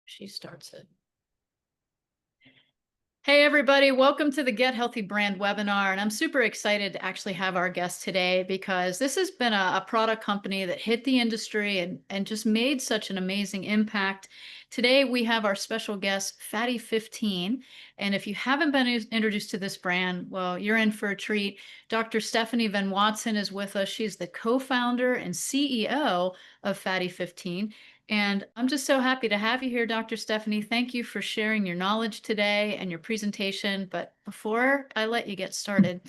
She starts it. Hey, everybody, welcome to the Get Healthy Brand webinar. And I'm super excited to actually have our guest today because this has been a product company that hit the industry and just made such an amazing impact. Today, we have our special guest, Fatty15. And if you haven't been introduced to this brand, well, you're in for a treat. Dr. Stephanie Venn-Watson is with us. She's the co-founder and CEO of Fatty15. And I'm just so happy to have you here, Dr. Stephanie. Thank you for sharing your knowledge today and your presentation. But before I let you get started,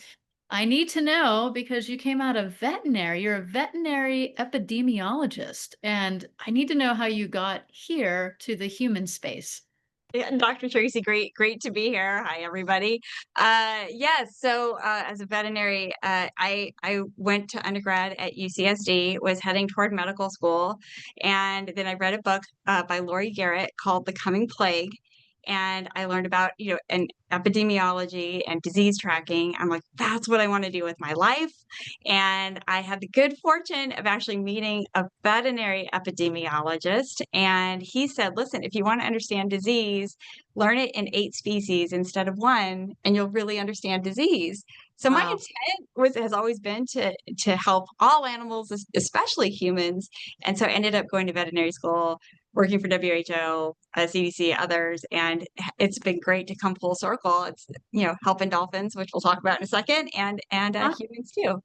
I need to know, because you came out of veterinary, you're a veterinary epidemiologist, and I need to know how you got here to the human space. Yeah, Dr. Tracy, great to be here. Hi, everybody. Yes, so as a veterinary, I went to undergrad at UCSD, was heading toward medical school, and then I read a book by Lori Garrett called The Coming Plague. And I learned about, an epidemiology and disease tracking. I'm like, that's what I want to do with my life. And I had the good fortune of actually meeting a veterinary epidemiologist. And he said, listen, if you want to understand disease, learn it in 8 species instead of 1, and you'll really understand disease. So my Wow. intent has always been to help all animals, especially humans. And so I ended up going to veterinary school, working for WHO, CDC, others, and it's been great to come full circle. It's helping dolphins, which we'll talk about in a second, and humans too.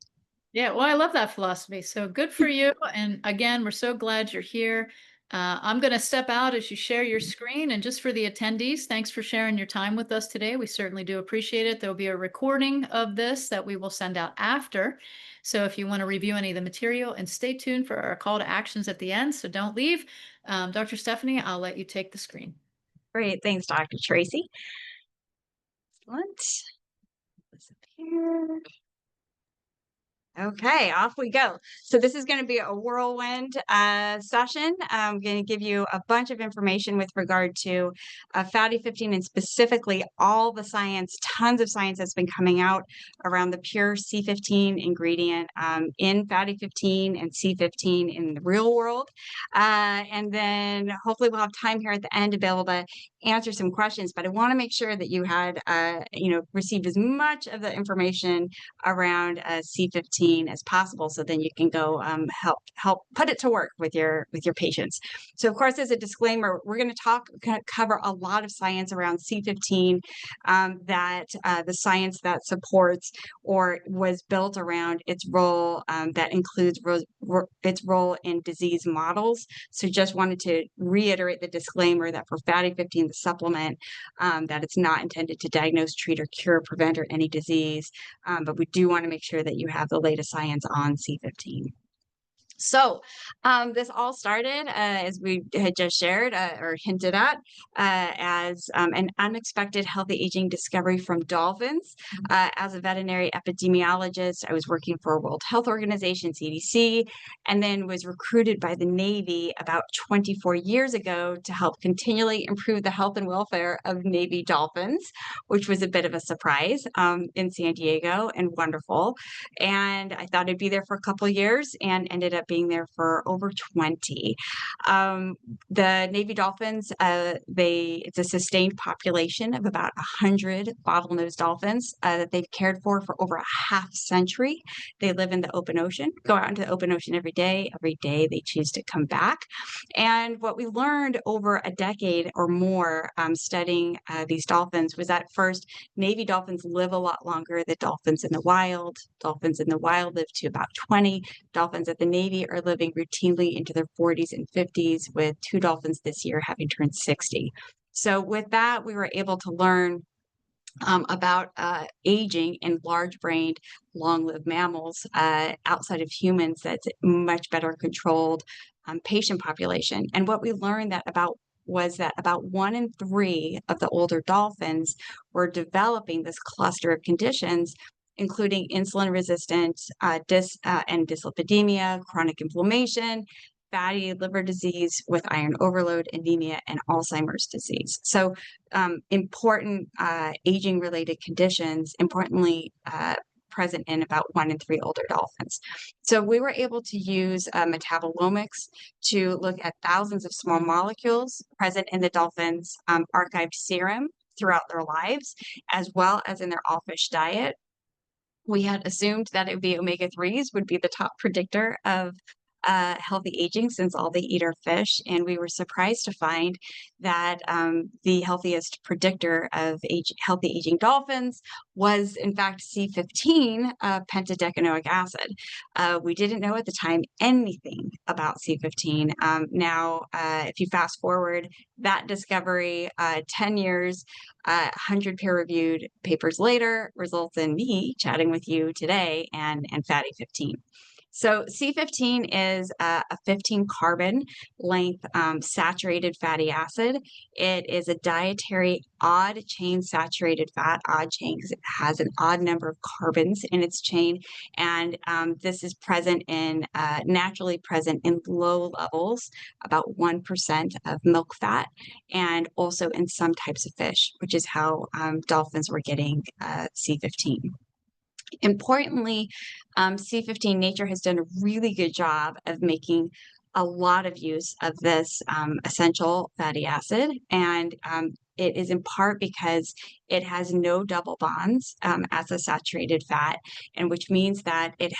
Yeah, well, I love that philosophy. So good for you. And again, we're so glad you're here. I'm going to step out as you share your screen. And just for the attendees, thanks for sharing your time with us today. We certainly do appreciate it. There'll be a recording of this that we will send out after. So if you want to review any of the material, and stay tuned for our call to actions at the end. So don't leave. Dr. Stephanie, I'll let you take the screen. Great, thanks, Dr. Tracy. Excellent. Disappear. Okay, off we go. So this is going to be a whirlwind session. I'm going to give you a bunch of information with regard to Fatty15 and specifically all the science, tons of science that's been coming out around the pure C15 ingredient in Fatty15 and C15 in the real world. And then hopefully we'll have time here at the end to be able to answer some questions, but I want to make sure that you had, received as much of the information around C15 as possible, so then you can go help put it to work with your patients. So of course, as a disclaimer, we're going to cover a lot of science around C15 that the science that supports or was built around its role that includes its role in disease models. So just wanted to reiterate the disclaimer that for Fatty15, the supplement, that it's not intended to diagnose, treat, or cure, prevent, or any disease. But we do want to make sure that you have the latest science on C15. So this all started, as we had just shared or hinted at, as an unexpected healthy aging discovery from dolphins. As a veterinary epidemiologist, I was working for a World Health Organization, CDC, and then was recruited by the Navy about 24 years ago to help continually improve the health and welfare of Navy dolphins, which was a bit of a surprise in San Diego and wonderful. And I thought I'd be there for a couple of years and ended up being there for over 20. The Navy dolphins, it's a sustained population of about 100 bottlenose dolphins that they've cared for over a half century. They live in the open ocean, go out into the open ocean every day. Every day they choose to come back. And what we learned over a decade or more studying these dolphins was that first, Navy dolphins live a lot longer than dolphins in the wild. Dolphins in the wild live to about 20. Dolphins at the Navy are living routinely into their 40s and 50s, with 2 dolphins this year having turned 60. So with that, we were able to learn about aging in large-brained, long-lived mammals outside of humans that's much better controlled patient population. And what we learned was that about 1 in 3 of the older dolphins were developing this cluster of conditions, including insulin-resistant and dyslipidemia, chronic inflammation, fatty liver disease with iron overload, anemia, and Alzheimer's disease. So important aging-related conditions, importantly, present in about 1 in 3 older dolphins. So we were able to use metabolomics to look at thousands of small molecules present in the dolphins' archived serum throughout their lives, as well as in their all fish diet. We had assumed that it would be omega-3s would be the top predictor of healthy aging, since all they eat are fish, and we were surprised to find that the healthiest predictor of healthy aging dolphins was, in fact, C15, pentadecanoic acid. We didn't know at the time anything about C15. Now, if you fast forward that discovery 10 years, 100 peer-reviewed papers later, results in me chatting with you today and Fatty15. So C15 is a 15 carbon length saturated fatty acid. It is a dietary odd chain saturated fat, odd chain because it has an odd number of carbons in its chain. And this is present in, naturally present in low levels, about 1% of milk fat, and also in some types of fish, which is how dolphins were getting C15. Importantly, C15, nature has done a really good job of making a lot of use of this essential fatty acid, and it is in part because it has no double bonds as a saturated fat, and which means that it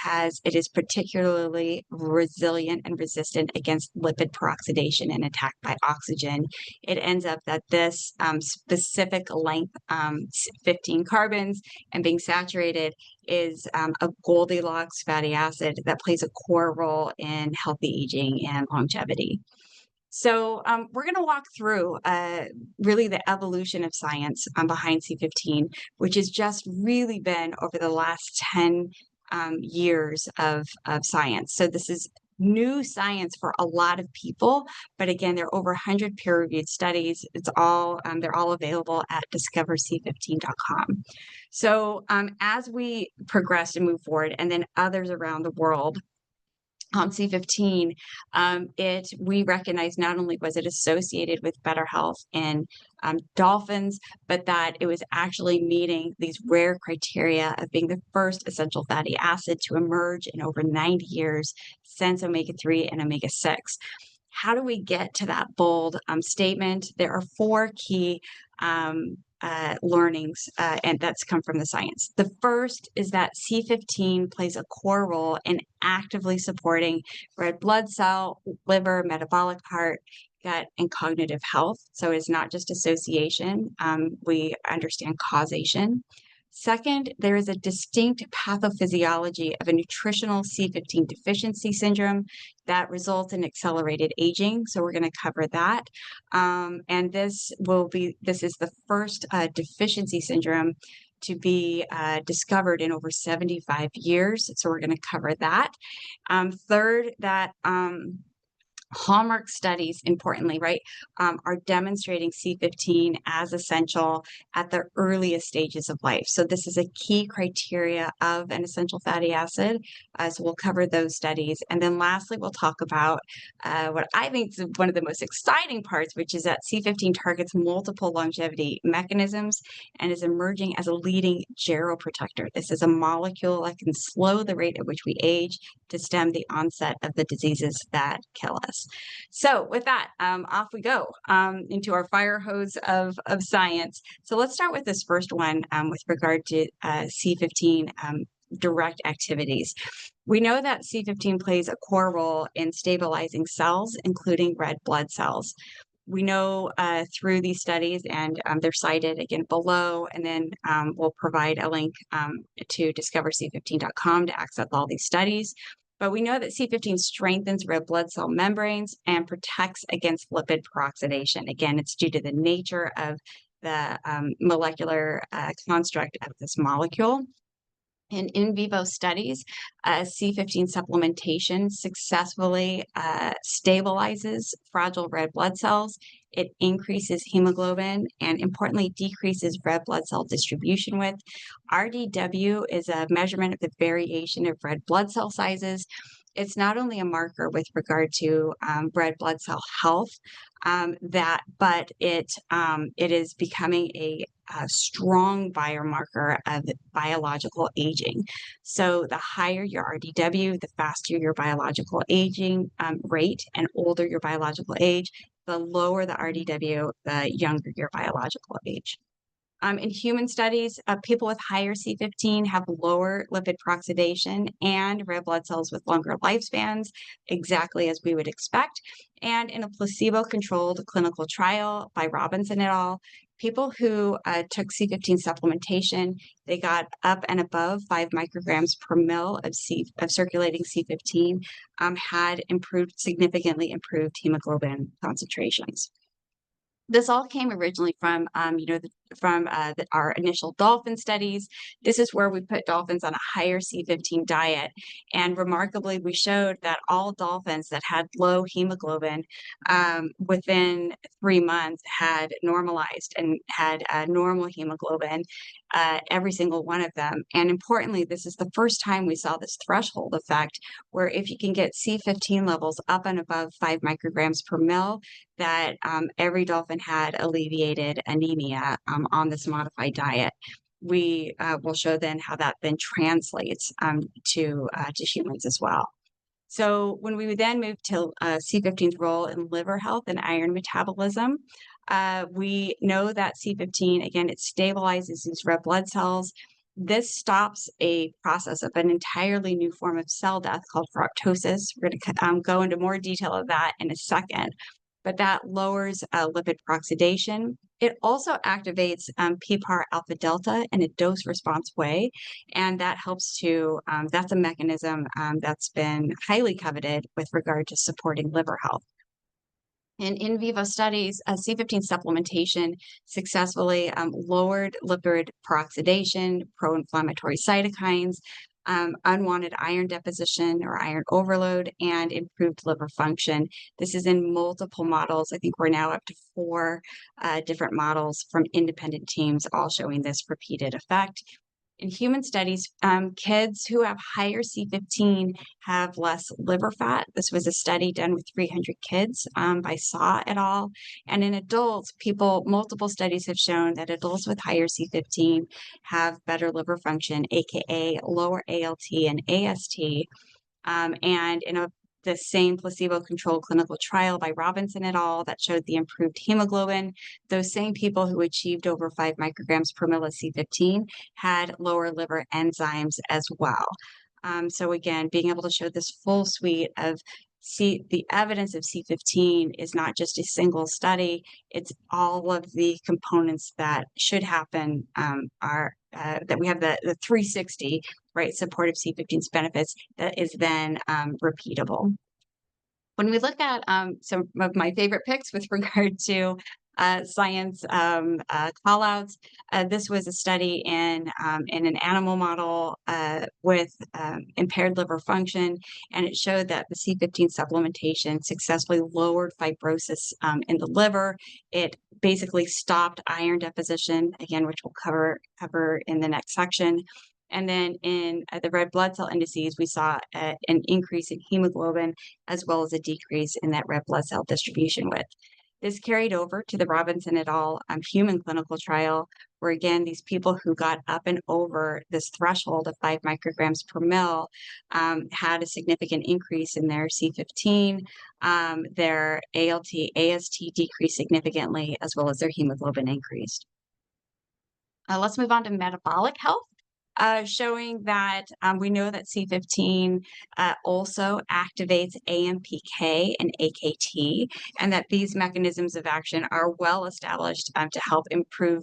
is particularly resilient and resistant against lipid peroxidation and attack by oxygen. It ends up that this specific length, 15 carbons, and being saturated is a Goldilocks fatty acid that plays a core role in healthy aging and longevity. So we're going to walk through really the evolution of science behind C15, which has just really been over the last 10 years of science. So this is new science for a lot of people, but again, there are over 100 peer-reviewed studies. It's all they're all available at discoverc15.com. So as we progress and move forward, and then others around the world on C15, we recognize not only was it associated with better health in dolphins, but that it was actually meeting these rare criteria of being the first essential fatty acid to emerge in over 90 years since omega-3 and omega-6. How do we get to that bold statement? There are 4 key learnings and that's come from the science. The first is that C15 plays a core role in actively supporting red blood cell, liver, metabolic, heart, gut, and cognitive health. So it's not just association. We understand causation. Second, there is a distinct pathophysiology of a nutritional C15 deficiency syndrome that results in accelerated aging. So we're going to cover that. And this is the first deficiency syndrome to be discovered in over 75 years. So we're going to cover that. Third, that hallmark studies, importantly, right, are demonstrating C15 as essential at the earliest stages of life. So this is a key criteria of an essential fatty acid. So we'll cover those studies. And then lastly, we'll talk about what I think is one of the most exciting parts, which is that C15 targets multiple longevity mechanisms and is emerging as a leading geroprotector. This is a molecule that can slow the rate at which we age to stem the onset of the diseases that kill us. So with that, off we go into our fire hose of science. So let's start with this first one with regard to C15 direct activities. We know that C15 plays a core role in stabilizing cells, including red blood cells. We know through these studies, and they're cited again below, and then we'll provide a link to discoverc15.com to access all these studies. But we know that C15 strengthens red blood cell membranes and protects against lipid peroxidation. Again, it's due to the nature of the molecular construct of this molecule. In vivo studies, C15 supplementation successfully stabilizes fragile red blood cells. It increases hemoglobin and, importantly, decreases red blood cell distribution width. RDW is a measurement of the variation of red blood cell sizes. It's not only a marker with regard to red blood cell health, but it is becoming a a strong biomarker of biological aging. So the higher your RDW, the faster your biological aging rate, and older your biological age, the lower the RDW, the younger your biological age. In human studies, people with higher C15 have lower lipid peroxidation and red blood cells with longer lifespans, exactly as we would expect. And in a placebo-controlled clinical trial by Robinson et al., people who took C15 supplementation, they got up and above 5 micrograms per mil of circulating C15, had significantly improved hemoglobin concentrations. This all came originally from, our initial dolphin studies. This is where we put dolphins on a higher C15 diet, and remarkably, we showed that all dolphins that had low hemoglobin within 3 months had normalized and had normal hemoglobin, every single one of them. And importantly, this is the first time we saw this threshold effect, where if you can get C15 levels up and above 5 micrograms per mil, that every dolphin had alleviated anemia on this modified diet. We will show then how that then translates to humans as well. So when we then move to C15's role in liver health and iron metabolism, we know that C15, again, it stabilizes these red blood cells. This stops a process of an entirely new form of cell death called ferroptosis. We're going to go into more detail of that in a second, but that lowers lipid peroxidation. It also activates PPAR alpha delta in a dose response way, and that helps to, that's a mechanism that's been highly coveted with regard to supporting liver health. In vivo studies, C15 supplementation successfully lowered lipid peroxidation, pro-inflammatory cytokines, unwanted iron deposition or iron overload, and improved liver function. This is in multiple models. I think we're now up to 4 different models from independent teams, all showing this repeated effect. In human studies, kids who have higher C15 have less liver fat. This was a study done with 300 kids by Saw et al. And in adults, multiple studies have shown that adults with higher C15 have better liver function, aka lower ALT and AST. And in the same placebo-controlled clinical trial by Robinson et al. That showed the improved hemoglobin, those same people who achieved over 5 micrograms per mil of C15 had lower liver enzymes as well. So again, being able to show this full suite of the evidence of C15 is not just a single study, it's all of the components that should happen that we have the 360, right, supportive C15's benefits that is then repeatable. When we look at some of my favorite picks with regard to science callouts, this was a study in an animal model with impaired liver function, and it showed that the C15 supplementation successfully lowered fibrosis in the liver. It basically stopped iron deposition, again, which we'll cover in the next section. And then in the red blood cell indices, we saw an increase in hemoglobin as well as a decrease in that red blood cell distribution width. This carried over to the Robinson et al. Human clinical trial, where again, these people who got up and over this threshold of 5 micrograms per mil had a significant increase in their C15, their ALT, AST decreased significantly, as well as their hemoglobin increased. Let's move on to metabolic health. Showing that we know that C15 also activates AMPK and AKT, and that these mechanisms of action are well established to help improve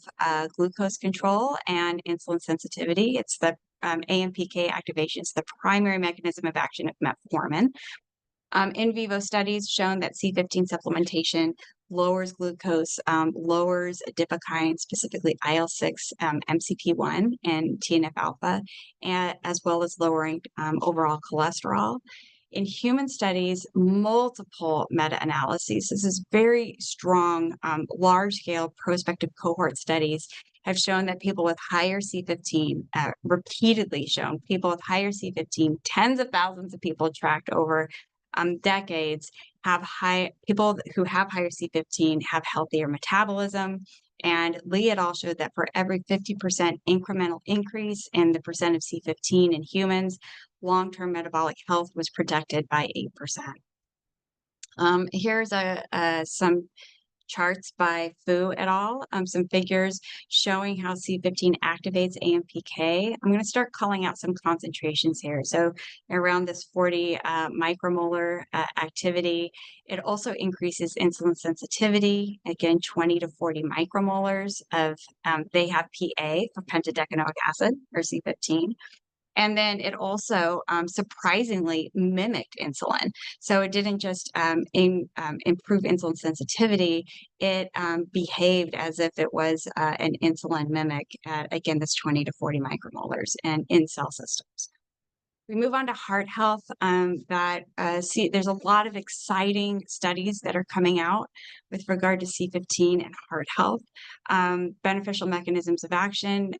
glucose control and insulin sensitivity. It's the AMPK activation is the primary mechanism of action of metformin. In vivo studies shown that C15 supplementation lowers glucose, lowers adipokine, specifically IL-6, MCP1, and TNF-alpha, as well as lowering overall cholesterol. In human studies, multiple meta-analyses, this is very strong, large-scale prospective cohort studies have shown that people with higher C15, repeatedly shown people with higher C15, tens of thousands of people tracked over decades, people who have higher C15 have healthier metabolism. And Lee et al. Showed that for every 50% incremental increase in the percent of C15 in humans, long-term metabolic health was protected by 8%. Here's some charts by Fu et al., some figures showing how C15 activates AMPK. I'm going to start calling out some concentrations here. So around this 40 micromolar activity, it also increases insulin sensitivity, again, 20 to 40 micromolars of, they have PA for pentadecanoic acid, or C15. And then it also surprisingly mimicked insulin. So it didn't just improve insulin sensitivity, it behaved as if it was an insulin mimic at, again, this 20 to 40 micromolars and in cell systems. We move on to heart health. There's a lot of exciting studies that are coming out with regard to C15 and heart health. Beneficial mechanisms of action.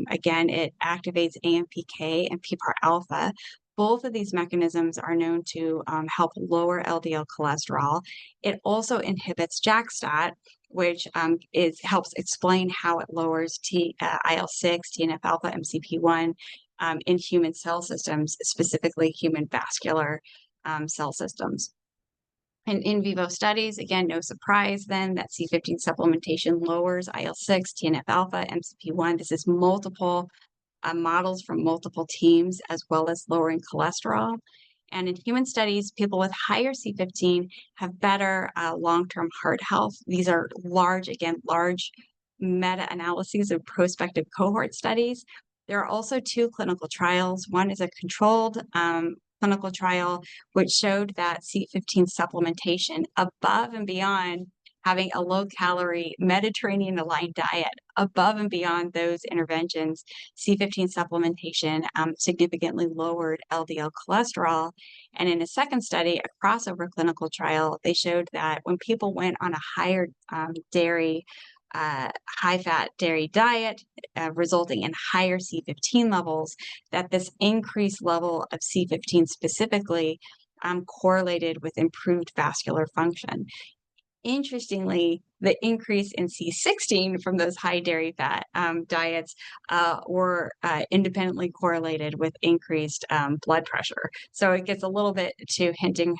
Again, it activates AMPK and PPAR alpha. Both of these mechanisms are known to help lower LDL cholesterol. It also inhibits JAK-STAT, which helps explain how it lowers IL-6, TNF-alpha, MCP1, in human cell systems, specifically human vascular cell systems. In vivo studies, again, no surprise then that C15 supplementation lowers IL-6, TNF-alpha, MCP1. This is multiple models from multiple teams, as well as lowering cholesterol. And in human studies, people with higher C15 have better long-term heart health. These are large meta-analyses of prospective cohort studies. There are also two clinical trials. One is a controlled clinical trial, which showed that C15 supplementation above and beyond having a low-calorie Mediterranean-aligned diet, above and beyond those interventions, C15 supplementation significantly lowered LDL cholesterol. And in a second study, a crossover clinical trial, they showed that when people went on a higher high-fat dairy diet, resulting in higher C15 levels, that this increased level of C15 specifically correlated with improved vascular function. Interestingly, the increase in C16 from those high dairy fat diets were independently correlated with increased blood pressure. So it gets a little bit to hinting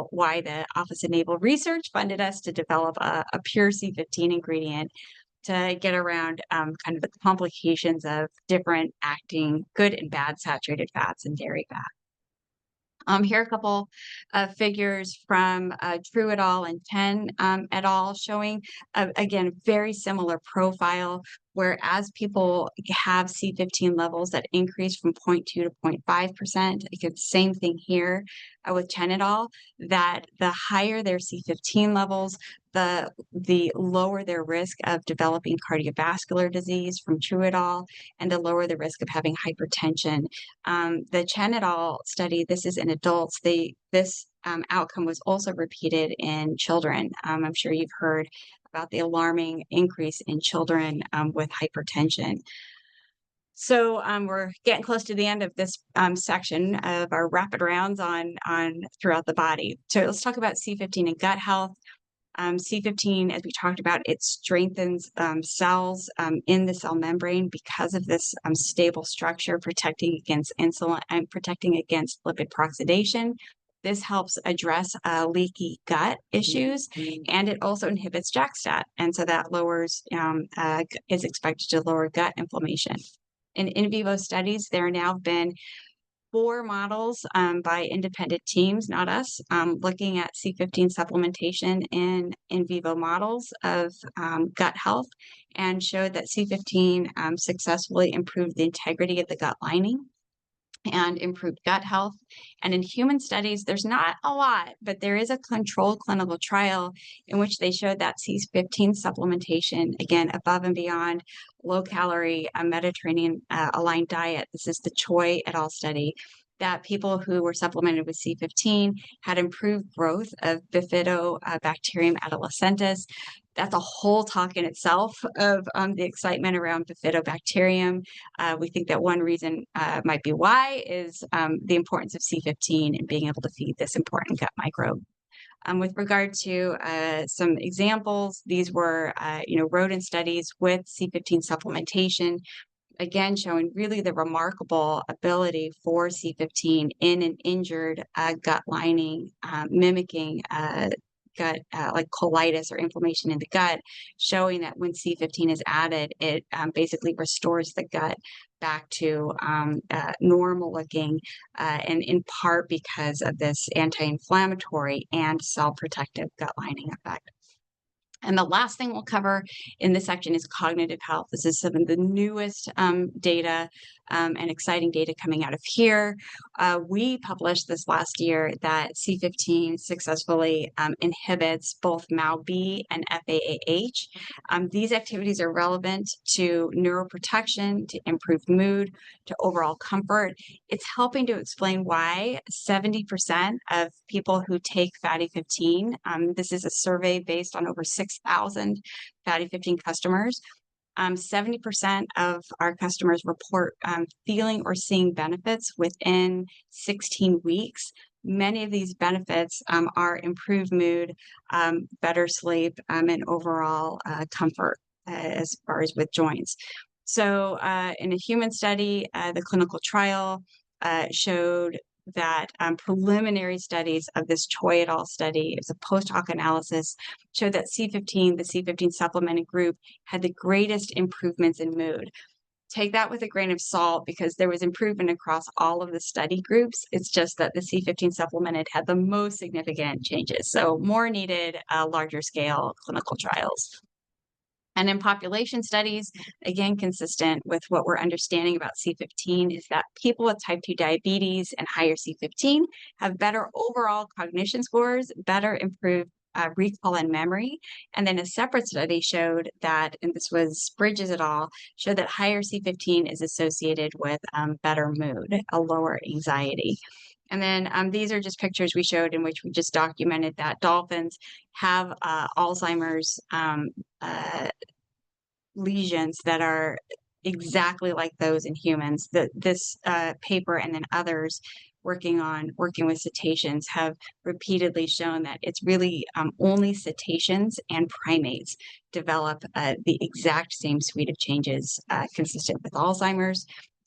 why the Office of Naval Research funded us to develop a pure C15 ingredient to get around kind of the complications of different acting good and bad saturated fats and dairy fat. Here are a couple of figures from True et al. And Chen et al. Showing, again, very similar profile, where as people have C15 levels that increase from 0.2 to 0.5%, again, same thing here with Chen et al., that the higher their C15 levels, the lower their risk of developing cardiovascular disease from True et al., and the lower the risk of having hypertension. The Chen et al. Study, this is in adults, this outcome was also repeated in children. I'm sure you've heard about the alarming increase in children with hypertension. So we're getting close to the end of this section of our rapid rounds on throughout the body. So let's talk about C15 and gut health. C15, as we talked about, it strengthens cells in the cell membrane because of this stable structure, protecting against insulin and protecting against lipid peroxidation. This helps address leaky gut issues, and it also inhibits JAK-STAT, and so that is expected to lower gut inflammation. In vivo studies, there now have been 4 models by independent teams, not us, looking at C15 supplementation in vivo models of gut health, and showed that C15 successfully improved the integrity of the gut lining and improved gut health. And in human studies, there's not a lot, but there is a controlled clinical trial in which they showed that C15 supplementation, again, above and beyond low-calorie Mediterranean aligned diet. This is the Choi et al. Study, that people who were supplemented with C15 had improved growth of Bifidobacterium adolescentis. That's a whole talk in itself of the excitement around Bifidobacterium. We think that one reason might be why is the importance of C15 and being able to feed this important gut microbe. With regard to some examples, these were, rodent studies with C15 supplementation, again, showing really the remarkable ability for C15 in an injured gut lining, mimicking gut like colitis or inflammation in the gut, showing that when C15 is added, it basically restores the gut back to normal looking, and in part because of this anti-inflammatory and cell protective gut lining effect. And the last thing we'll cover in this section is cognitive health. This is some of the newest data and exciting data coming out of here. We published this last year that C15 successfully inhibits both MAO-B and FAAH. These activities are relevant to neuroprotection, to improved mood, to overall comfort. It's helping to explain why 70% of people who take Fatty15, this is a survey based on over 6,000 Fatty15 customers, 70% of our customers report feeling or seeing benefits within 16 weeks. Many of these benefits are improved mood, better sleep, and overall comfort as far as with joints. So in a human study, the clinical trial showed that preliminary studies of this Choi et al. Study, it was a post hoc analysis, showed that C15, the C15 supplemented group, had the greatest improvements in mood. Take that with a grain of salt because there was improvement across all of the study groups. It's just that the C15 supplemented had the most significant changes. So more needed, larger scale clinical trials. And in population studies, again, consistent with what we're understanding about C15 is that people with type 2 diabetes and higher C15 have better overall cognition scores, better improved recall and memory. And then a separate study showed that, and this was Bridges et al., showed that higher C15 is associated with better mood, a lower anxiety. And then these are just pictures we showed in which we just documented that dolphins have Alzheimer's lesions that are exactly like those in humans. This paper and then others working with cetaceans have repeatedly shown that it's really only cetaceans and primates develop the exact same suite of changes consistent with Alzheimer's.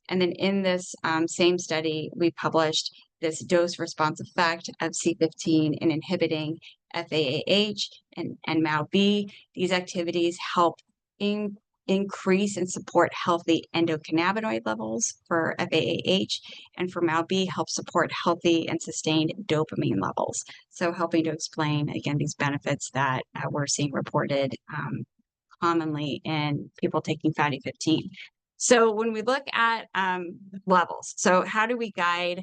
And then in this same study, we published this dose-response effect of C15 in inhibiting FAAH and MAO-B. These activities help increase and support healthy endocannabinoid levels for FAAH, and for MAO-B help support healthy and sustained dopamine levels. So helping to explain, again, these benefits that we're seeing reported commonly in people taking Fatty15. So when we look at levels, so how do we guide,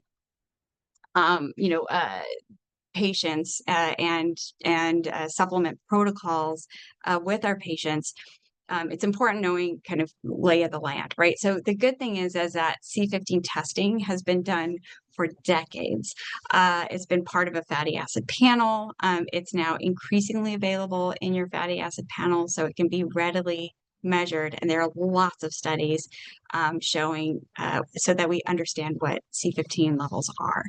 patients and supplement protocols with our patients? It's important knowing kind of lay of the land, right? So the good thing is that C15 testing has been done for decades. It's been part of a fatty acid panel. It's now increasingly available in your fatty acid panel, so it can be readily measured. And there are lots of studies showing so that we understand what C15 levels are.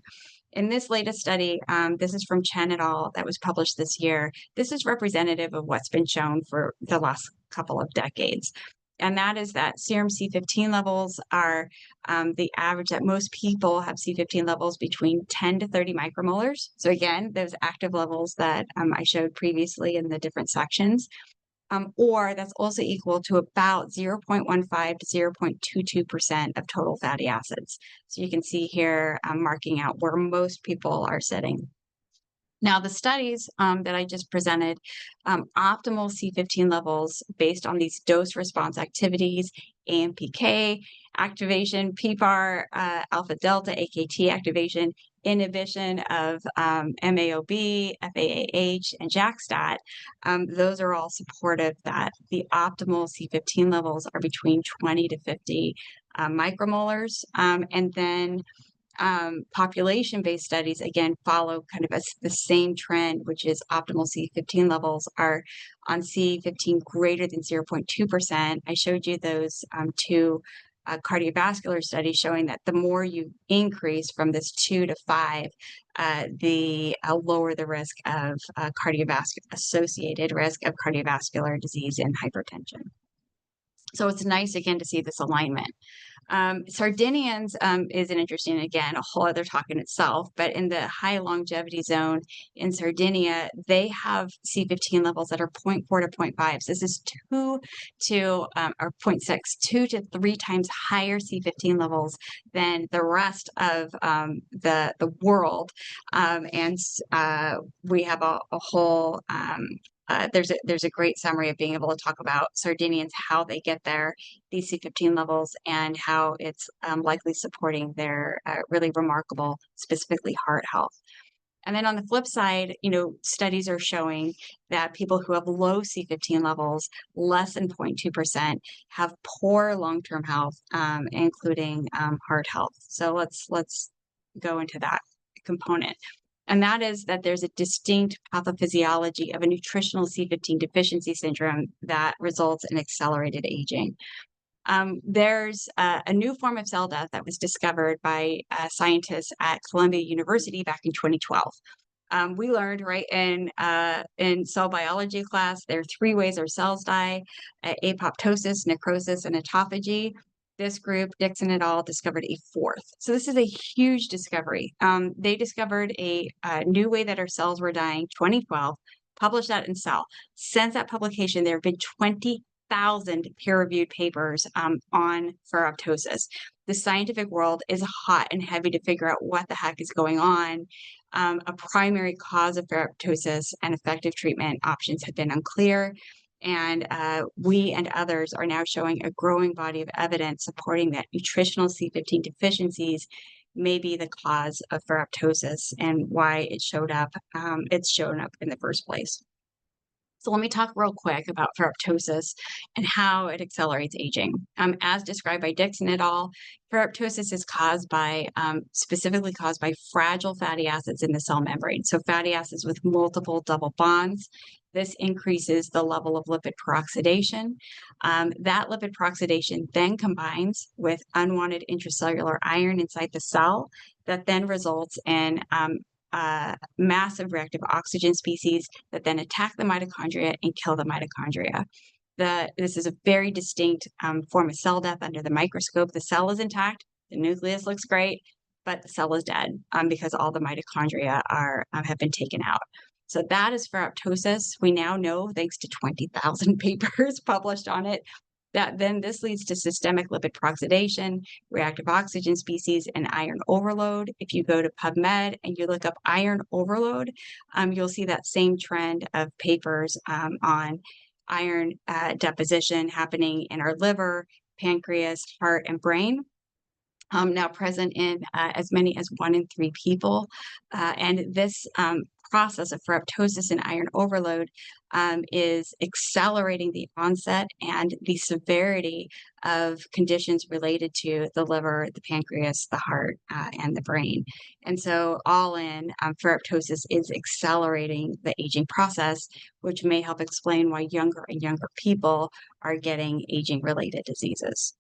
In this latest study, this is from Chen et al. That was published this year. This is representative of what's been shown for the last couple of decades. And that is that serum C15 levels are the average that most people have C15 levels between 10 to 30 micromolars. So again, those active levels that I showed previously in the different sections. Or that's also equal to about 0.15 to 0.22% of total fatty acids. So you can see here, I'm marking out where most people are sitting. Now, the studies that I just presented, optimal C15 levels based on these dose response activities, AMPK activation, PPAR, alpha delta, AKT activation, inhibition of MAO-B, FAAH, and JAK-STAT, those are all supportive that the optimal C15 levels are between 20 to 50 micromolars. And then population-based studies, again, follow kind of the same trend, which is optimal C15 levels are on C15 greater than 0.2%. I showed you those two cardiovascular studies showing that the more you increase from this 2 to 5, lower the risk of cardiovascular associated risk of cardiovascular disease and hypertension. So it's nice again to see this alignment. Sardinians is an interesting, again, a whole other talk in itself, but in the high longevity zone in Sardinia, they have C15 levels that are zero point 0.4 to zero point 0.5. So this is 2 to, or 0.6, 2 to 3 times higher C15 levels than the rest of the world. We have a whole, there's a great summary of being able to talk about Sardinians, how they get there, these C15 levels, and how it's likely supporting their really remarkable, specifically heart health. And then on the flip side, studies are showing that people who have low C15 levels, less than 0.2%, have poor long-term health, including heart health. So let's go into that component. And that is that there's a distinct pathophysiology of a nutritional C15 deficiency syndrome that results in accelerated aging. There's a new form of cell death that was discovered by scientists at Columbia University back in 2012. We learned right in cell biology class, there are 3 ways our cells die: apoptosis, necrosis, and autophagy. This group, Dixon et al., discovered a 4th. So this is a huge discovery. They discovered a new way that our cells were dying, 2012, published that in Cell. Since that publication, there have been 20,000 peer-reviewed papers on ferroptosis. The scientific world is hot and heavy to figure out what the heck is going on. A primary cause of ferroptosis and effective treatment options have been unclear. And we and others are now showing a growing body of evidence supporting that nutritional C15 deficiencies may be the cause of ferroptosis and why it's shown up in the first place. So let me talk real quick about ferroptosis and how it accelerates aging. As described by Dixon et al., ferroptosis is specifically caused by fragile fatty acids in the cell membrane. So fatty acids with multiple double bonds. This increases the level of lipid peroxidation. That lipid peroxidation then combines with unwanted intracellular iron inside the cell that then results in massive reactive oxygen species that then attack the mitochondria and kill the mitochondria. This is a very distinct form of cell death under the microscope. The cell is intact, the nucleus looks great, but the cell is dead because all the mitochondria have been taken out. So that is ferroptosis. We now know, thanks to 20,000 papers published on it, that then this leads to systemic lipid peroxidation, reactive oxygen species, and iron overload. If you go to PubMed and you look up iron overload, you'll see that same trend of papers on iron deposition happening in our liver, pancreas, heart, and brain. Now present in as many as 1 in 3 people. And this process of ferroptosis and iron overload is accelerating the onset and the severity of conditions related to the liver, the pancreas, the heart, and the brain. And so all in, ferroptosis is accelerating the aging process, which may help explain why younger and younger people are getting aging-related diseases.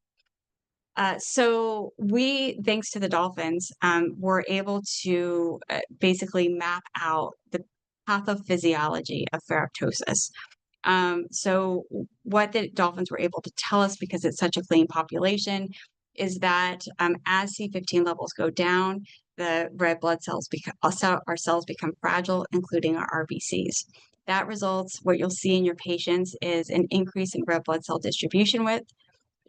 So we, thanks to the dolphins, were able to basically map out the pathophysiology of ferroptosis. So what the dolphins were able to tell us, because it's such a clean population, is that as C15 levels go down, the red blood cells our cells become fragile, including our RBCs. That results, what you'll see in your patients is an increase in red blood cell distribution width,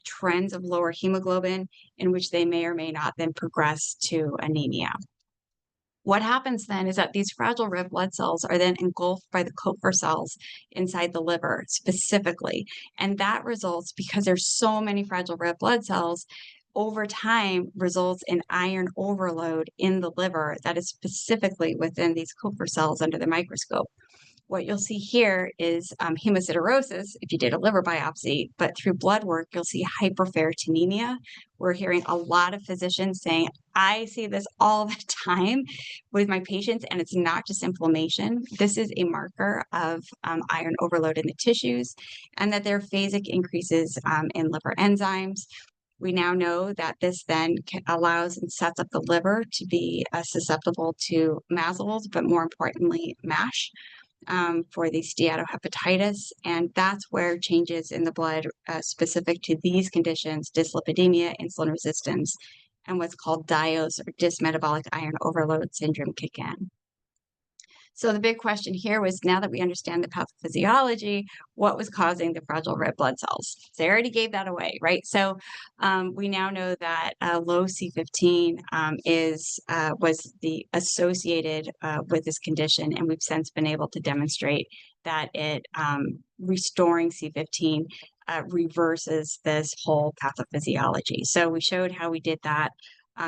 trends of lower hemoglobin, in which they may or may not then progress to anemia. What happens then is that these fragile red blood cells are then engulfed by the Kupffer cells inside the liver specifically. And that results, because there's so many fragile red blood cells, over time results in iron overload in the liver that is specifically within these Kupffer cells under the microscope. What you'll see here is hemosiderosis if you did a liver biopsy, but through blood work, you'll see hyperferritinemia. We're hearing a lot of physicians saying, I see this all the time with my patients, and it's not just inflammation. This is a marker of iron overload in the tissues, and that there are phasic increases in liver enzymes. We now know that this then allows and sets up the liver to be susceptible to MASLs, but more importantly, MASH, for the steatohepatitis. And that's where changes in the blood specific to these conditions, dyslipidemia, insulin resistance, and what's called DIOS or dysmetabolic iron overload syndrome kick in. So the big question here was, now that we understand the pathophysiology, what was causing the fragile red blood cells? So I already gave that away, right? So we now know that low C15 was the associated with this condition, and we've since been able to demonstrate that it restoring C15 reverses this whole pathophysiology. So we showed how we did that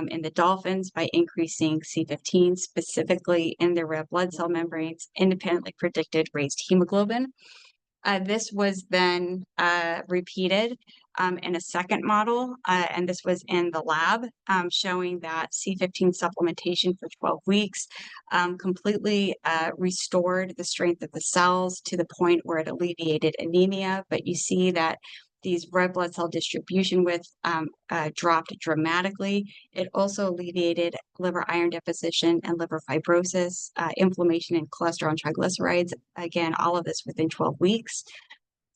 in the dolphins by increasing C15 specifically in the red blood cell membranes, independently predicted raised hemoglobin. This was then repeated in a second model, and this was in the lab, showing that C15 supplementation for 12 weeks completely restored the strength of the cells to the point where it alleviated anemia. But you see that these red blood cell distribution width dropped dramatically. It also alleviated liver iron deposition and liver fibrosis, inflammation, and cholesterol and triglycerides. Again, all of this within 12 weeks.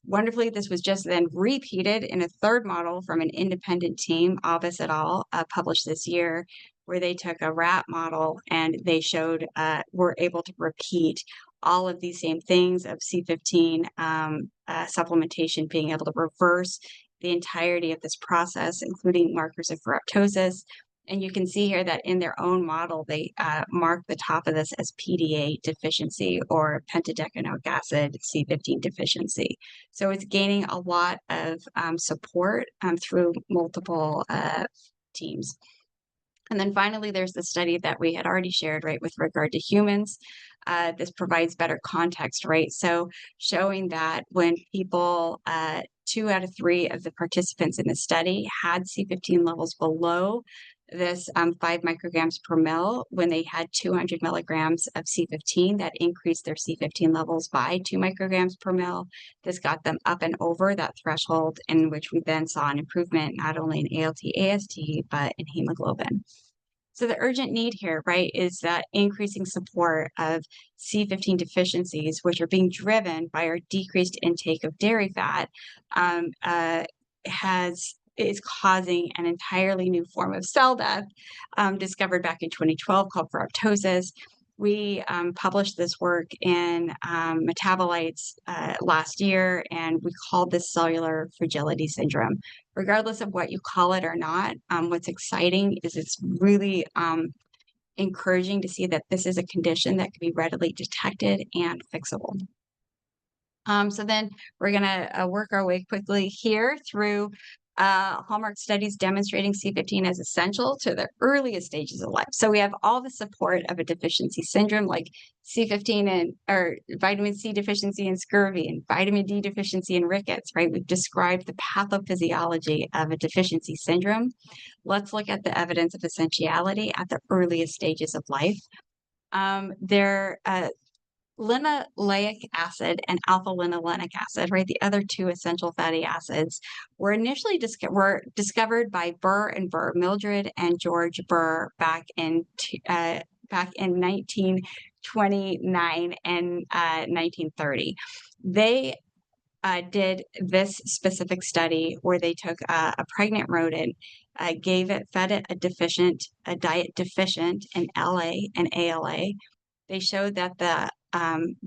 Wonderfully, this was just then repeated in a third model from an independent team, Abbas et al., published this year, where they took a rat model and they showed were able to repeat all of these same things of C15 supplementation, being able to reverse the entirety of this process, including markers of ferroptosis. And you can see here that in their own model, they mark the top of this as PDA deficiency or pentadecanoic acid C15 deficiency. So it's gaining a lot of support through multiple teams. And then finally, there's the study that we had already shared, right, with regard to humans. This provides better context, right? So showing that when people, 2 out of 3 of the participants in the study had C15 levels below this 5 micrograms per mil, when they had 200 milligrams of C15, that increased their C15 levels by 2 micrograms per mil. This got them up and over that threshold, in which we then saw an improvement not only in ALT, AST, but in hemoglobin. So the urgent need here, right, is that increasing support of C15 deficiencies, which are being driven by our decreased intake of dairy fat, is causing an entirely new form of cell death discovered back in 2012 called ferroptosis. We published this work in Metabolites last year, and we called this cellular fragility syndrome. Regardless of what you call it or not, what's exciting is it's really encouraging to see that this is a condition that can be readily detected and fixable. So then we're going to work our way quickly here through hallmark studies demonstrating C15 as essential to the earliest stages of life. So we have all the support of a deficiency syndrome like C15 or vitamin C deficiency and scurvy and vitamin D deficiency and rickets, right? We've described the pathophysiology of a deficiency syndrome. Let's look at the evidence of essentiality at the earliest stages of life. Linoleic acid and alpha-linolenic acid, right, the other 2 essential fatty acids, were initially discovered by Burr and Burr, Mildred and George Burr, back in 1929 and 1930. They did this specific study where they took a pregnant rodent, fed it a diet deficient in LA and ALA. They showed that the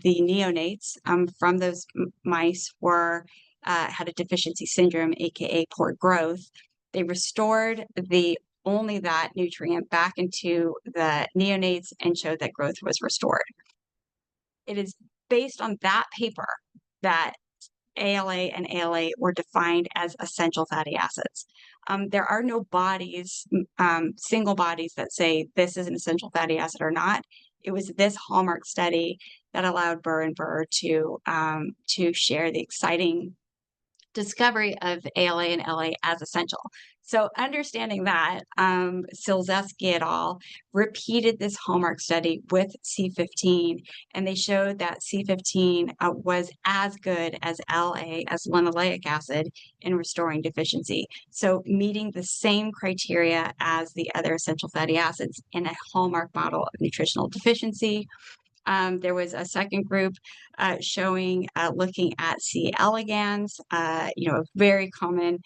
neonates from those mice had a deficiency syndrome, aka poor growth. They restored only that nutrient back into the neonates and showed that growth was restored. It is based on that paper that ALA and ALA were defined as essential fatty acids. There are no bodies, single bodies, that say this is an essential fatty acid or not. It was this hallmark study that allowed Burr and Burr to share the exciting discovery of ALA and LA as essential. So understanding that, Silzeski et al. Repeated this hallmark study with C15, and they showed that C15 was as good as LA, as linoleic acid, in restoring deficiency. So meeting the same criteria as the other essential fatty acids in a hallmark model of nutritional deficiency. There was a second group showing, looking at C. elegans, a very common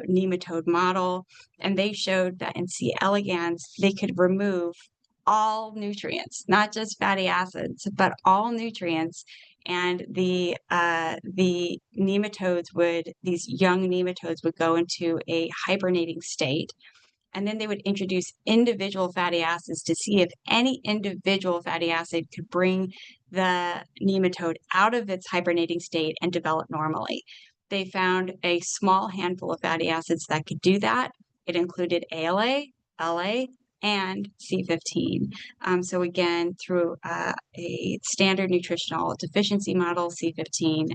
nematode model, and they showed that in C. elegans, they could remove all nutrients, not just fatty acids, but all nutrients. And the nematodes these young nematodes would go into a hibernating state, and then they would introduce individual fatty acids to see if any individual fatty acid could bring the nematode out of its hibernating state and develop normally. They found a small handful of fatty acids that could do that. It included ALA, LA, and C15. So again, through a standard nutritional deficiency model, C15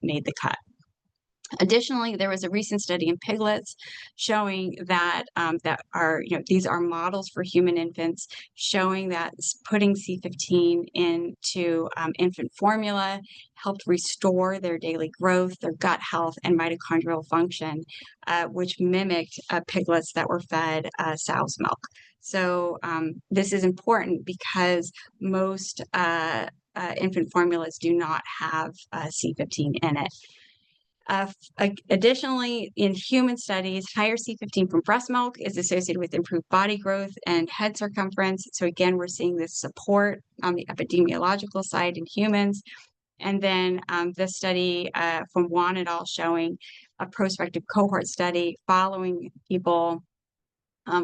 made the cut. Additionally, there was a recent study in piglets showing that these are models for human infants, showing that putting C15 into infant formula helped restore their daily growth, their gut health, and mitochondrial function, which mimicked piglets that were fed sow's milk. So this is important because most infant formulas do not have C15 in it. Additionally, in human studies, higher C15 from breast milk is associated with improved body growth and head circumference. So again, we're seeing this support on the epidemiological side in humans. And then the study from Wan et al. Showing a prospective cohort study following people,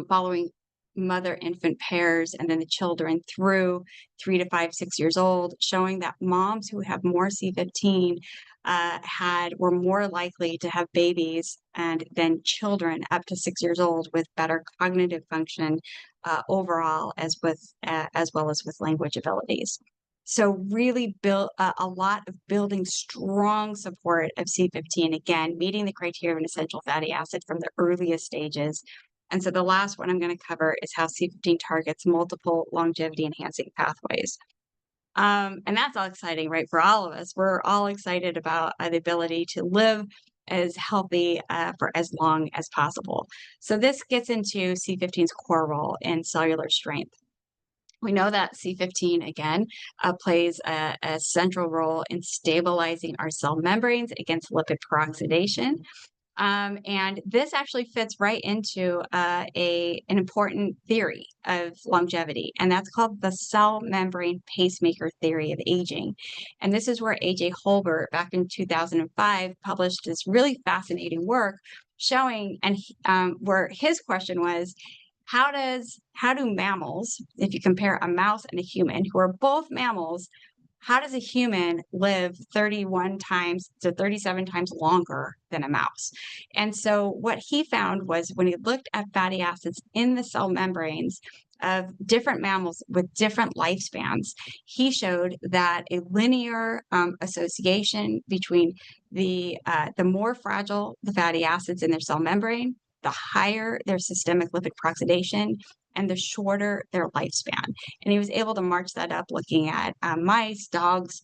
following mother-infant pairs, and then the children through 3 to 5, 6 years old, showing that moms who have more C15 were more likely to have babies and then children up to 6 years old with better cognitive function overall, as well as with language abilities. So really built a lot of building strong support of C15, again, meeting the criteria of an essential fatty acid from the earliest stages. And so the last one I'm going to cover is how C15 targets multiple longevity enhancing pathways. And that's all exciting, right? For all of us, we're all excited about the ability to live as healthy for as long as possible. So this gets into C15's core role in cellular strength. We know that C15, again, plays a central role in stabilizing our cell membranes against lipid peroxidation. And this actually fits right into an important theory of longevity, and that's called the cell membrane pacemaker theory of aging. And this is where A.J. Holbert, back in 2005, published this really fascinating work showing, and where his question was, how do mammals, if you compare a mouse and a human, who are both mammals, how does a human live 31 times to 37 times longer than a mouse? And so what he found was when he looked at fatty acids in the cell membranes of different mammals with different lifespans, he showed that a linear association between the more fragile the fatty acids in their cell membrane, the higher their systemic lipid peroxidation, and the shorter their lifespan. And he was able to march that up looking at mice, dogs,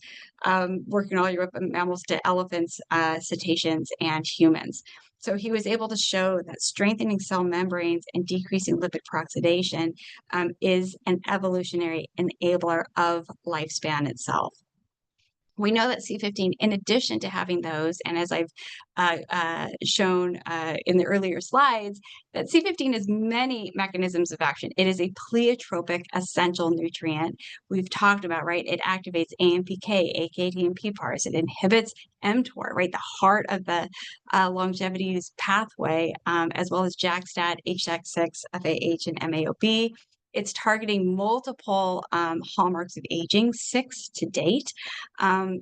working all your way up mammals to elephants, cetaceans, and humans. So he was able to show that strengthening cell membranes and decreasing lipid peroxidation is an evolutionary enabler of lifespan itself. We know that C15, in addition to having those, and as I've shown in the earlier slides, that C15 has many mechanisms of action. It is a pleiotropic essential nutrient. We've talked about, right? It activates AMPK, AKT, and PPARs. It inhibits mTOR, right? The heart of the longevity pathway, as well as JAK-STAT, HDAC6, FAH, and MAOB. It's targeting multiple hallmarks of aging, 6 to date,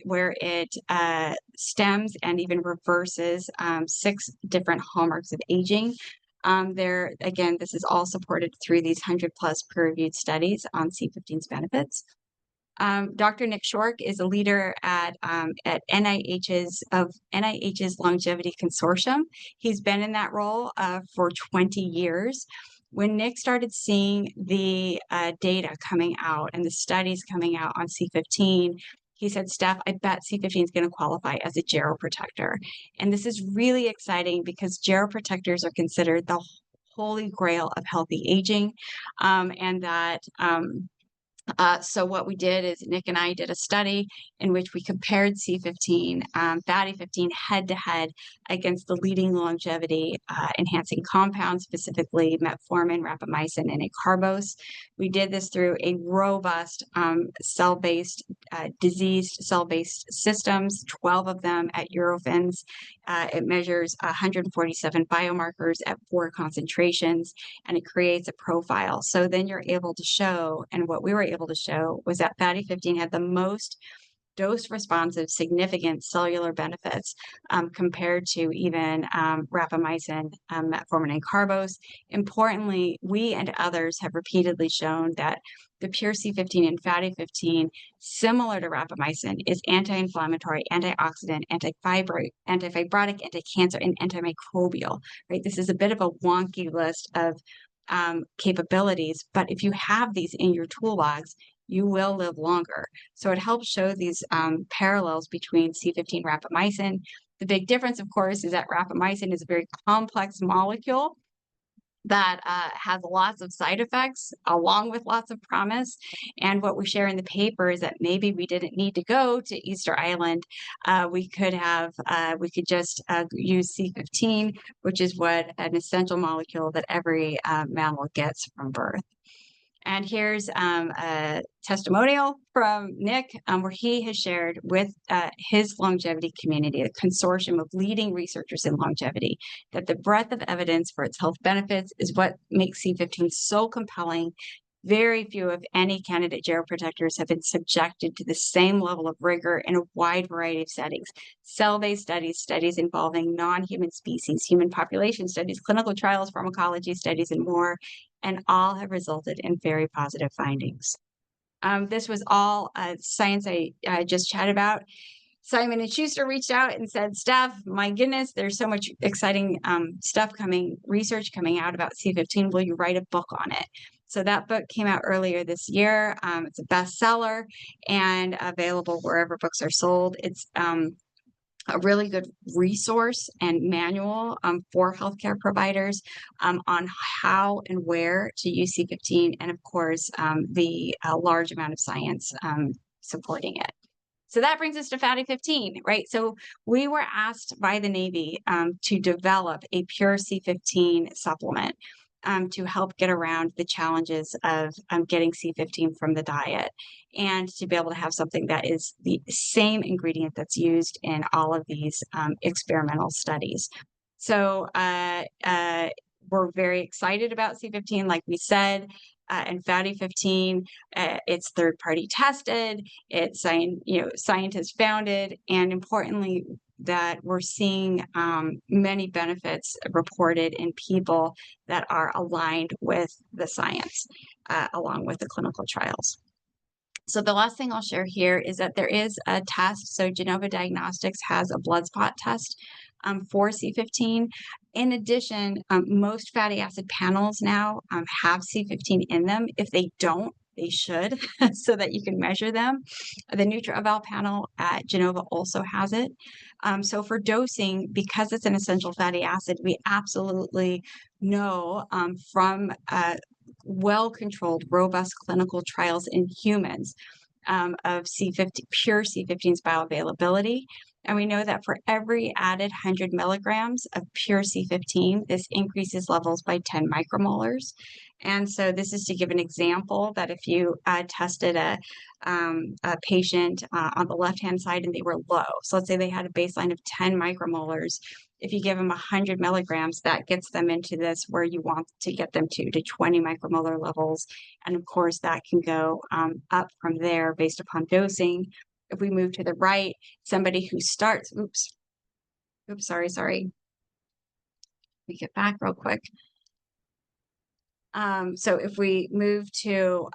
where it stems and even reverses 6 different hallmarks of aging. Again, this is all supported through these 100+ peer-reviewed studies on C15's benefits. Dr. Nick Shork is a leader at NIH's Longevity Consortium. He's been in that role for 20 years. When Nick started seeing the data coming out and the studies coming out on C15, he said, Steph, I bet C15 is going to qualify as a geroprotector. And this is really exciting because geroprotectors are considered the holy grail of healthy aging, and that so what we did is Nick and I did a study in which we compared C15, Fatty 15 head to head against the leading longevity enhancing compounds, specifically metformin, rapamycin, and acarbose. We did this through a robust cell-based, diseased cell-based systems, 12 of them at Eurofins. It measures 147 biomarkers at 4 concentrations, and it creates a profile. So then you're able to show, and what we were able to show was that Fatty 15 had the most dose-responsive significant cellular benefits compared to even rapamycin, metformin, and carbose. Importantly, we and others have repeatedly shown that the pure C15 and Fatty 15, similar to rapamycin, is anti-inflammatory, antioxidant, antifibrotic, anti-cancer, and antimicrobial. Right? This is a bit of a wonky list of capabilities, but if you have these in your toolbox, you will live longer. So it helps show these parallels between C15 rapamycin. The big difference, of course, is that rapamycin is a very complex molecule that has lots of side effects along with lots of promise. And what we share in the paper is that maybe we didn't need to go to Easter Island. We could just use C15, which is what an essential molecule that every mammal gets from birth. And here's a testimonial from Nick, where he has shared with his longevity community, a consortium of leading researchers in longevity, that the breadth of evidence for its health benefits is what makes C15 so compelling. Very few, if any, candidate geroprotectors have been subjected to the same level of rigor in a wide variety of settings. Cell-based studies, studies involving non-human species, human population studies, clinical trials, pharmacology studies, and more, and all have resulted in very positive findings. This was all science I just chatted about. Simon & Schuster reached out and said, Steph, my goodness, there's so much exciting research coming out about C15. Will you write a book on it? So that book came out earlier this year. It's a bestseller and available wherever books are sold. It's a really good resource and manual for healthcare providers on how and where to use C15, and of course, the large amount of science supporting it. So that brings us to Fatty 15, right? So we were asked by the Navy to develop a pure C15 supplement to help get around the challenges of getting C15 from the diet, and to be able to have something that is the same ingredient that's used in all of these experimental studies. So we're very excited about C15, like we said. And Fatty 15, it's third-party tested, it's scientist founded, and importantly, that we're seeing many benefits reported in people that are aligned with the science, along with the clinical trials. So the last thing I'll share here is that there is a test. So Genova Diagnostics has a blood spot test for C15. In addition, most fatty acid panels now have C15 in them. If they don't, they should, so that you can measure them. The NutraEval panel at Genova also has it. So for dosing, because it's an essential fatty acid, we absolutely know from well-controlled, robust clinical trials in humans of C15, pure C15's bioavailability. And we know that for every added 100 milligrams of pure C15, this increases levels by 10 micromolars. And so this is to give an example that if you tested a patient on the left-hand side and they were low, so let's say they had a baseline of 10 micromolars, if you give them 100 milligrams, that gets them into this where you want to get them to 20 micromolar levels. And of course, that can go up from there based upon dosing. If we move to the right, somebody who starts, sorry. Let me get back real quick. So if we move to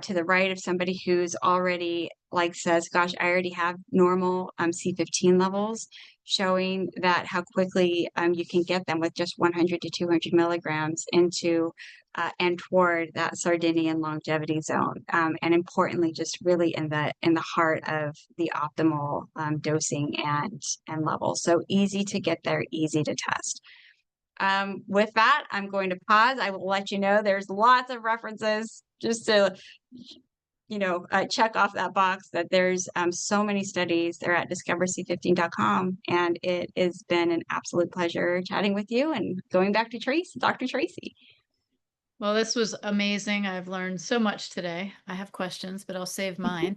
to the right of somebody who's already like says, gosh, I already have normal C15 levels, showing that how quickly you can get them with just 100 to 200 milligrams into and toward that Sardinian longevity zone. And importantly, just really in the heart of the optimal dosing and level. So easy to get there, easy to test. With that, I'm going to pause. I will let you know there's lots of references just to, check off that box that there's so many studies. They're at discoverc15.com. And it has been an absolute pleasure chatting with you and going back to Dr. Tracy. Well, this was amazing. I've learned so much today. I have questions, but I'll save mine.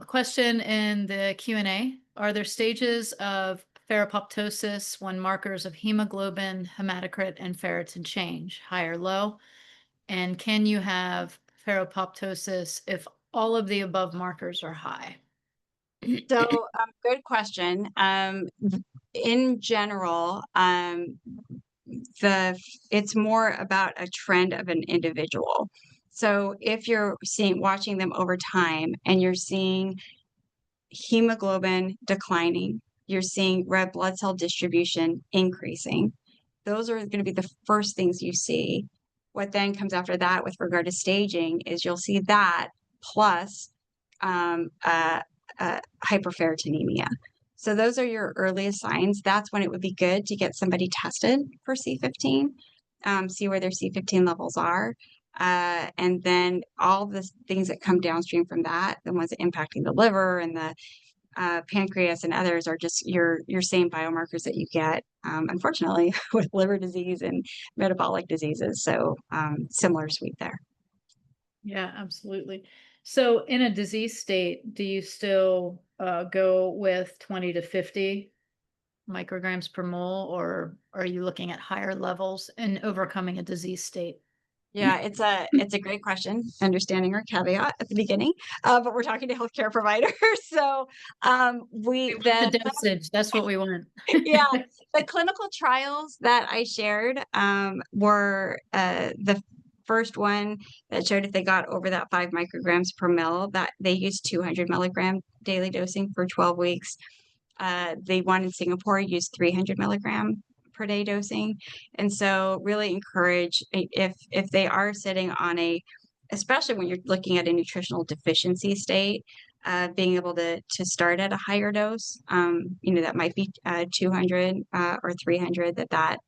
Question in the Q&A. Are there stages of ferropoptosis when markers of hemoglobin, hematocrit, and ferritin change, high or low? And can you have ferropoptosis if all of the above markers are high? So, good question. In general, it's more about a trend of an individual. So if you're watching them over time and you're seeing hemoglobin declining, you're seeing red blood cell distribution increasing, those are going to be the first things you see. What then comes after that with regard to staging is you'll see that plus hyperferritinemia. So those are your earliest signs. That's when it would be good to get somebody tested for C15, see where their C15 levels are. And then all the things that come downstream from that, the ones impacting the liver and the pancreas and others, are just your same biomarkers that you get, unfortunately, with liver disease and metabolic diseases. So similar suite there. Yeah, absolutely. So in a disease state, do you still go with 20 to 50 micrograms per mole, or are you looking at higher levels in overcoming a disease state? Yeah, it's a great question. Understanding our caveat at the beginning, but we're talking to healthcare providers, so We want the dosage. That's what we want. yeah, the clinical trials that I shared were the first one that showed if they got over that 5 micrograms per mil, that they used 200 milligram daily dosing for 12 weeks. The one in Singapore used 300 milligram per day dosing. And so really encourage, if they are sitting on especially when you're looking at a nutritional deficiency state, being able to start at a higher dose, that might be 200 or 300, that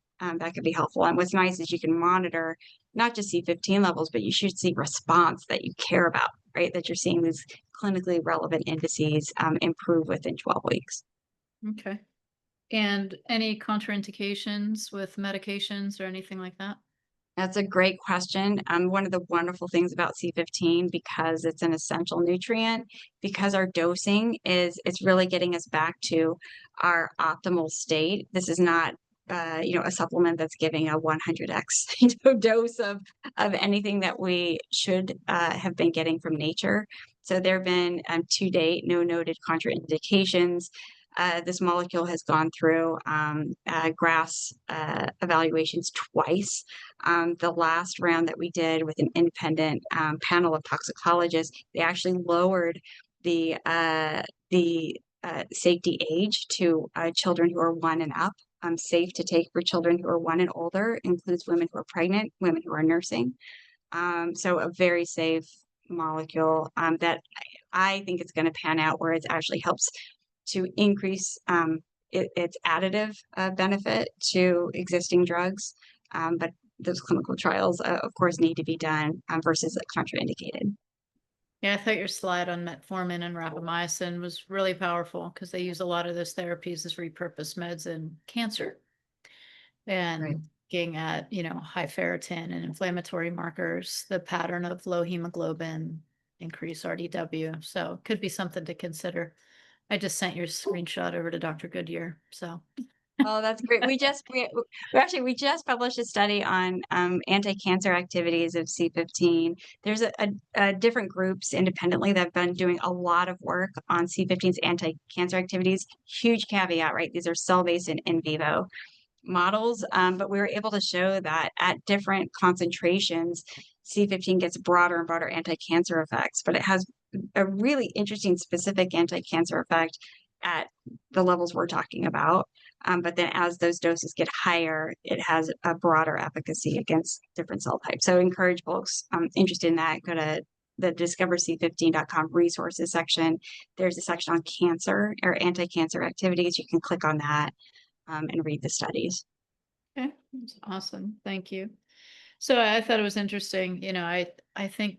could be helpful. And what's nice is you can monitor not just C15 levels, but you should see response that you care about, right? That you're seeing these clinically relevant indices improve within 12 weeks. Okay. And any contraindications with medications or anything like that? That's a great question. One of the wonderful things about C15, because it's an essential nutrient, because our dosing it's really getting us back to our optimal state. This is not a supplement that's giving a 100x dose of anything that we should have been getting from nature. So there have been to date no noted contraindications. This molecule has gone through GRAS evaluations twice. The last round that we did with an independent panel of toxicologists, they actually lowered the safety age to children who are 1 and up. Safe to take for children who are 1 and older, includes women who are pregnant, women who are nursing. So a very safe molecule that I think it's going to pan out where it actually helps to increase its additive benefit to existing drugs. But those clinical trials, of course, need to be done versus contraindicated. Yeah, I thought your slide on metformin and rapamycin was really powerful because they use a lot of those therapies as repurposed meds in cancer. And Right. looking at, high ferritin and inflammatory markers, the pattern of low hemoglobin, increased RDW. So it could be something to consider. I just sent your screenshot over to Dr. Goodyear. So Oh, that's great. We just published a study on anti-cancer activities of C15. There's a different groups independently that have been doing a lot of work on C15's anti-cancer activities. Huge caveat, right? These are cell-based and in vivo models, but we were able to show that at different concentrations, C15 gets broader and broader anti-cancer effects, but it has a really interesting specific anti-cancer effect at the levels we're talking about. But then as those doses get higher, it has a broader efficacy against different cell types. So encourage folks interested in that, go to the discoverc15.com resources section. There's a section on cancer or anti-cancer activities. You can click on that and read the studies. Okay, that's awesome. Thank you. So I thought it was interesting. I think,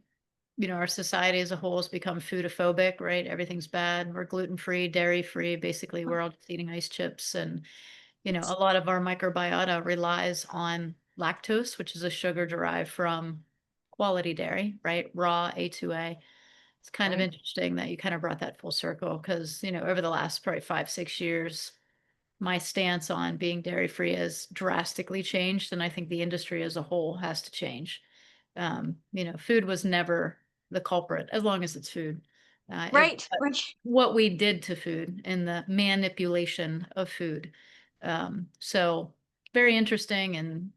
our society as a whole has become foodophobic, right? Everything's bad. We're gluten-free, dairy-free. Basically, we're all just eating ice chips. And, a lot of our microbiota relies on lactose, which is a sugar derived from quality dairy, right? Raw A2A. It's kind of Right. interesting that you kind of brought that full circle because, over the last probably 5, 6 years, my stance on being dairy free has drastically changed. And I think the industry as a whole has to change. Food was never the culprit as long as it's food. It's Right. Right. what we did to food and the manipulation of food. So very interesting. And,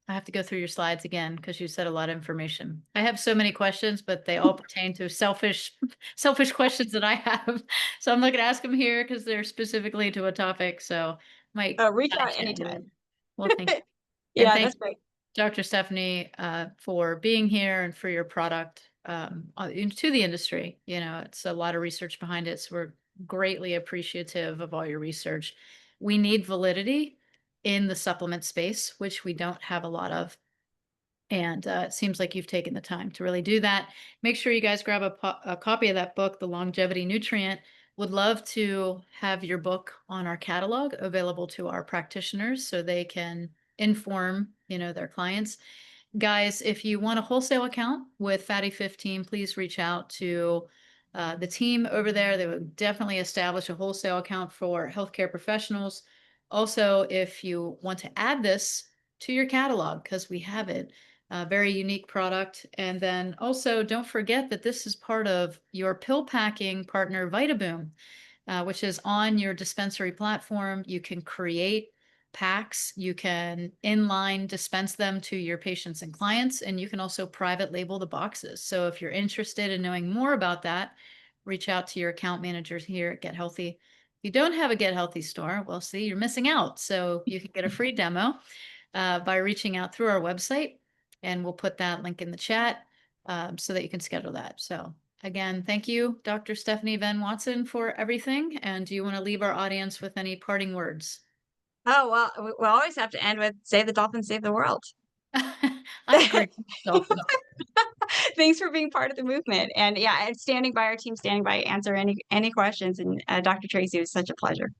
I have to go through your slides again because you said a lot of information. I have so many questions, but they all pertain to selfish questions that I have. So I'm not going to ask them here because they're specifically to a topic. So might Reach kind of out chat later. anytime. Well, thank you. And Yeah, thank that's great. Dr. Stephanie, for being here and for your product to the industry. It's a lot of research behind it. So we're greatly appreciative of all your research. We need validity in the supplement space, which we don't have a lot of. And it seems like you've taken the time to really do that. Make sure you guys grab a copy of that book, The Longevity Nutrient. Would love to have your book on our catalog available to our practitioners so they can inform, their clients. Guys, if you want a wholesale account with Fatty15, please reach out to the team over there. They would definitely establish a wholesale account for healthcare professionals. Also, if you want to add this to your catalog, because we have it, a very unique product. And then also don't forget that this is part of your pill packing partner, Vitaboom, which is on your dispensary platform. You can create packs, you can inline dispense them to your patients and clients, and you can also private label the boxes. So if you're interested in knowing more about that, reach out to your account managers here at Get Healthy. If you don't have a Get Healthy store, well, see, you're missing out. So you can get a free demo by reaching out through our website, and we'll put that link in the chat so that you can schedule that. So again, thank you, Dr. Stephanie Venn-Watson, for everything. And do you want to leave our audience with any parting words? Oh, well, we always have to end with save the dolphins, save the world. I agree. Dolphins. Thanks for being part of the movement. And yeah, and standing by our team, standing by, answer any questions. And Dr. Tracy, it was such a pleasure.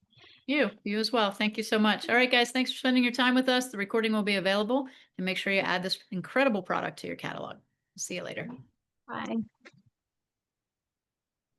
You as well. Thank you so much. All right, guys, thanks for spending your time with us. The recording will be available, and make sure you add this incredible product to your catalog. See you later. Bye.